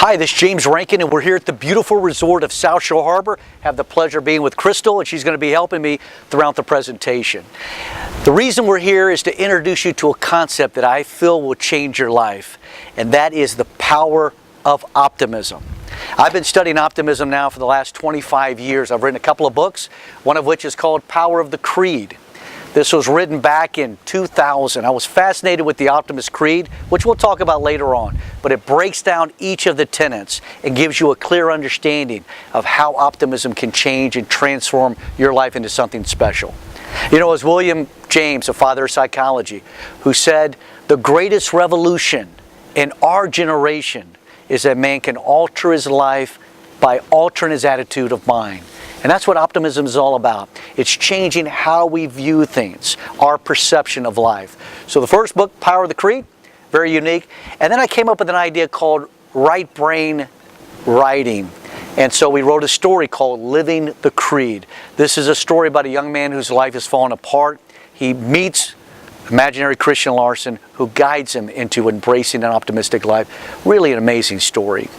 Hi, this is James Rankin, and we're here at the beautiful resort of South Shore Harbor. Have the pleasure of being with Crystal, and she's going to be helping me throughout the presentation. The reason we're here is to introduce you to a concept that I feel will change your life, and that is the power of optimism. I've been studying optimism now for the last 25 years. I've written a couple of books, one of which is called Power of the Creed. This was written back in 2000. I was fascinated with the Optimist Creed, which we'll talk about later on. But it breaks down each of the tenets and gives you a clear understanding of how optimism can change and transform your life into something special. You know, it was William James, a father of psychology, who said, the greatest revolution in our generation is that man can alter his life by altering his attitude of mind. And that's what optimism is all about. It's changing how we view things, our perception of life. So the first book, Power of the Creed, very unique. And then I came up with an idea called right brain writing. And so we wrote a story called Living the Creed. This is a story about a young man whose life has fallen apart. He meets imaginary Christian Larson, who guides him into embracing an optimistic life. Really an amazing story.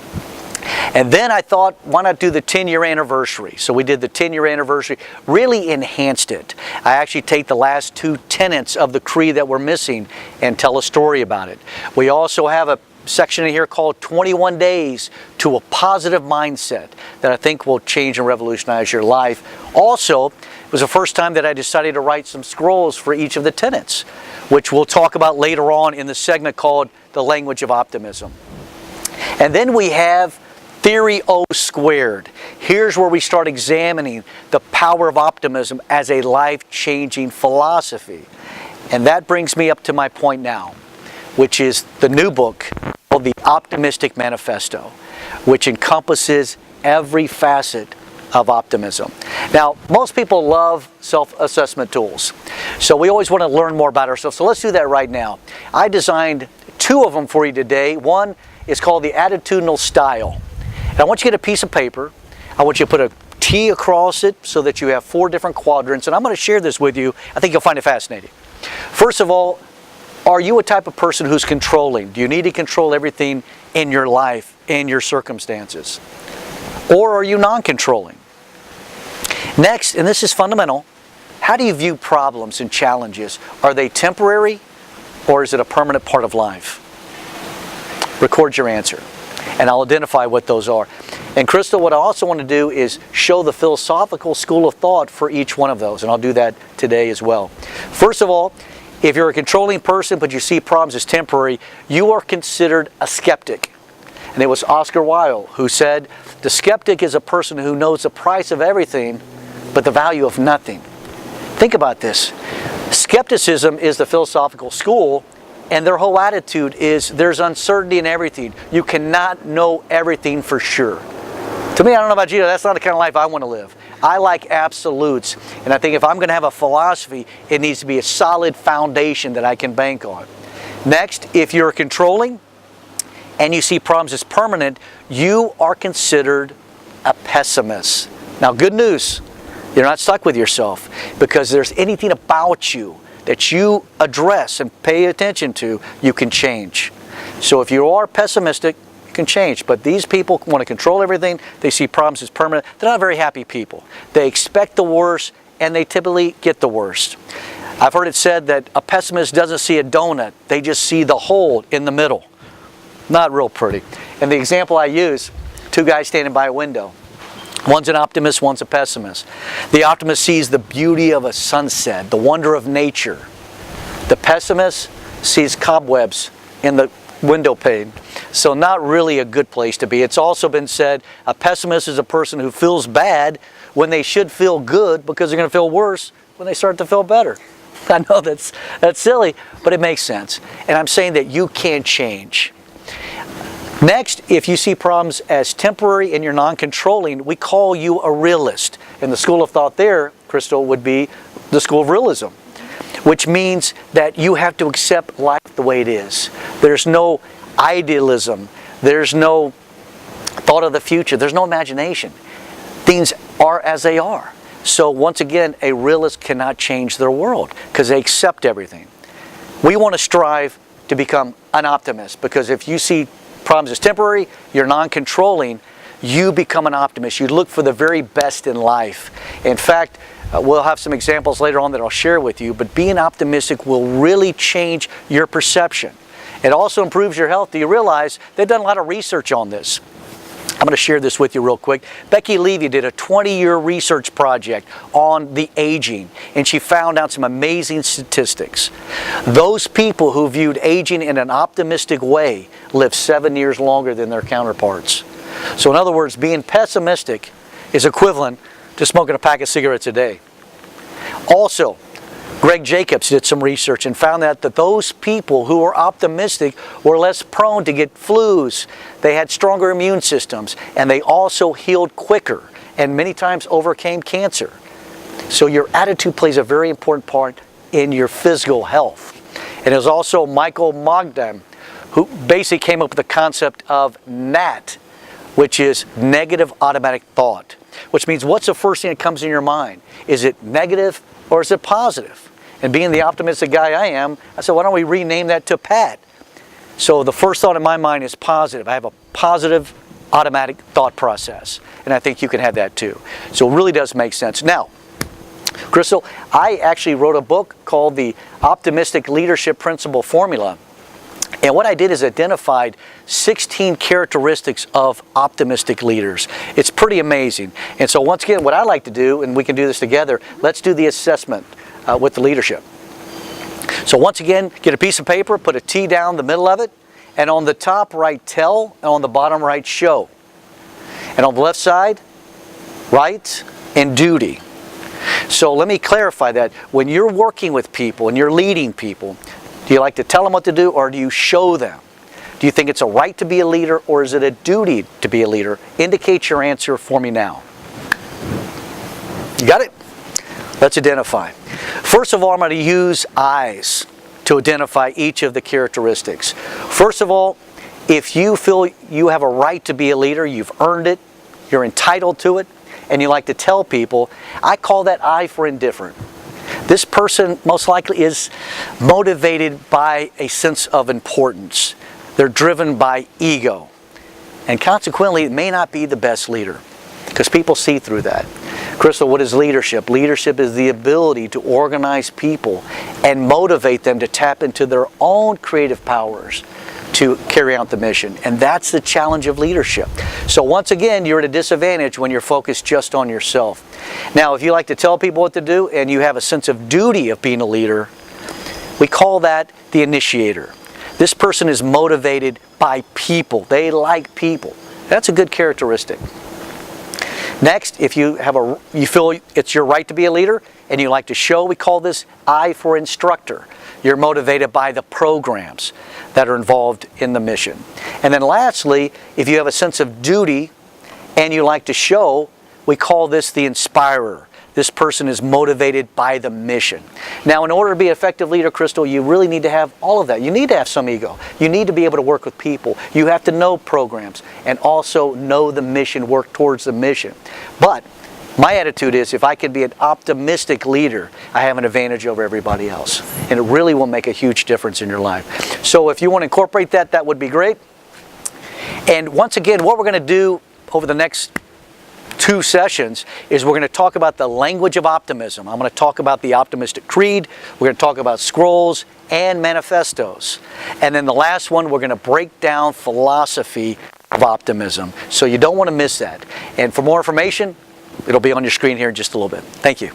And then I thought, why not do the 10-year anniversary? So we did the 10-year anniversary, really enhanced it. I actually take the last two tenets of the creed that we're missing and tell a story about it. We also have a section in here called 21 Days to a Positive Mindset that I think will change and revolutionize your life. Also, it was the first time that I decided to write some scrolls for each of the tenets, which we'll talk about later on in the segment called The Language of Optimism. And then we have Theory O squared. Here's where we start examining the power of optimism as a life-changing philosophy. And that brings me up to my point now, which is the new book called The Optimistic Manifesto, which encompasses every facet of optimism. Now, most people love self-assessment tools, so we always want to learn more about ourselves. So let's do that right now. I designed two of them for you today. One is called the Attitudinal Style. And I want you to get a piece of paper. I want you to put a T across it so that you have 4 different quadrants. And I'm going to share this with you. I think you'll find it fascinating. First of all, are you a type of person who's controlling? Do you need to control everything in your life, in your circumstances? Or are you non-controlling? Next, and this is fundamental, how do you view problems and challenges? Are they temporary or is it a permanent part of life? Record your answer, and I'll identify what those are. And Crystal, what I also want to do is show the philosophical school of thought for each one of those, and I'll do that today as well. First of all, if you're a controlling person but you see problems as temporary, you are considered a skeptic. And it was Oscar Wilde who said, the skeptic is a person who knows the price of everything but the value of nothing. Think about this. Skepticism is the philosophical school, and their whole attitude is there's uncertainty in everything. You cannot know everything for sure. To me, I don't know about you, that's not the kind of life I want to live. I like absolutes. And I think if I'm going to have a philosophy, it needs to be a solid foundation that I can bank on. Next, if you're controlling and you see problems as permanent, you are considered a pessimist. Now, good news, you're not stuck with yourself, because there's anything about you that you address and pay attention to, you can change. So if you are pessimistic, you can change. But these people want to control everything. They see problems as permanent. They're not very happy people. They expect the worst, and they typically get the worst. I've heard it said that a pessimist doesn't see a donut. They just see the hole in the middle. Not real pretty. And the example I use, 2 guys standing by a window. One's an optimist, one's a pessimist. The optimist sees the beauty of a sunset, the wonder of nature. The pessimist sees cobwebs in the window pane. So not really a good place to be. It's also been said a pessimist is a person who feels bad when they should feel good, because they're going to feel worse when they start to feel better. I know that's silly, but it makes sense. And I'm saying that you can change. Next, if you see problems as temporary and you're non-controlling, we call you a realist. And the school of thought there, Crystal, would be the school of realism, which means that you have to accept life the way it is. There's no idealism. There's no thought of the future. There's no imagination. Things are as they are. So once again, a realist cannot change their world because they accept everything. We want to strive to become an optimist, because if you see problems is temporary, you're non-controlling, you become an optimist. You look for the very best in life. In fact, we'll have some examples later on that I'll share with you, but being optimistic will really change your perception. It also improves your health. Do you realize they've done a lot of research on this? I'm going to share this with you real quick. Becky Levy did a 20-year research project on the aging, and she found out some amazing statistics. Those people who viewed aging in an optimistic way live 7 years longer than their counterparts. So in other words, being pessimistic is equivalent to smoking a pack of cigarettes a day. Also, Greg Jacobs did some research and found out that those people who were optimistic were less prone to get flus. They had stronger immune systems, and they also healed quicker and many times overcame cancer. So your attitude plays a very important part in your physical health. And it was also Michael Mogdam who basically came up with the concept of NAT, which is negative automatic thought, which means what's the first thing that comes in your mind? Is it negative or is it positive? And being the optimistic guy I am, I said, why don't we rename that to Pat? So the first thought in my mind is positive. I have a positive automatic thought process. And I think you can have that too. So it really does make sense. Now, Crystal, I actually wrote a book called the Optimistic Leadership Principle Formula. And what I did is identified 16 characteristics of optimistic leaders. It's pretty amazing. And so once again, what I like to do, and we can do this together, let's do the assessment with the leadership. So once again, get a piece of paper, put a T down the middle of it, and on the top write tell, and on the bottom write show. And on the left side, right and duty. So let me clarify that. When you're working with people and you're leading people, do you like to tell them what to do, or do you show them? Do you think it's a right to be a leader, or is it a duty to be a leader? Indicate your answer for me now. You got it? Let's identify. First of all, I'm going to use eyes to identify each of the characteristics. First of all, if you feel you have a right to be a leader, you've earned it, you're entitled to it, and you like to tell people, I call that I for indifferent. This person most likely is motivated by a sense of importance. They're driven by ego. And consequently, it may not be the best leader, because people see through that. Crystal, what is leadership? Leadership is the ability to organize people and motivate them to tap into their own creative powers to carry out the mission. And that's the challenge of leadership. So once again, you're at a disadvantage when you're focused just on yourself. Now, if you like to tell people what to do and you have a sense of duty of being a leader, we call that the initiator. This person is motivated by people. They like people. That's a good characteristic. Next, if you feel it's your right to be a leader and you like to show, we call this I for instructor. You're motivated by the programs that are involved in the mission. And then lastly, if you have a sense of duty and you like to show, we call this the inspirer. This person is motivated by the mission. Now, in order to be an effective leader, Crystal, you really need to have all of that. You need to have some ego. You need to be able to work with people. You have to know programs and also know the mission, work towards the mission. But my attitude is, if I can be an optimistic leader, I have an advantage over everybody else. And it really will make a huge difference in your life. So if you want to incorporate that, that would be great. And once again, what we're going to do over the next 2 sessions is we're going to talk about the language of optimism. I'm going to talk about the optimistic creed. We're going to talk about scrolls and manifestos. And then the last one, we're going to break down philosophy of optimism. So you don't want to miss that. And for more information, it'll be on your screen here in just a little bit. Thank you.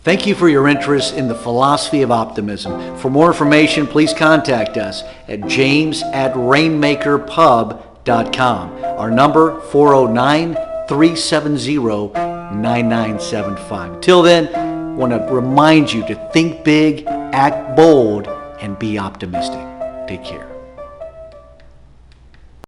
Thank you for your interest in the philosophy of optimism. For more information, please contact us at james@rainmakerpub.com. Our number, 409-370-9975. Till then, I want to remind you to think big, act bold, and be optimistic. Take care.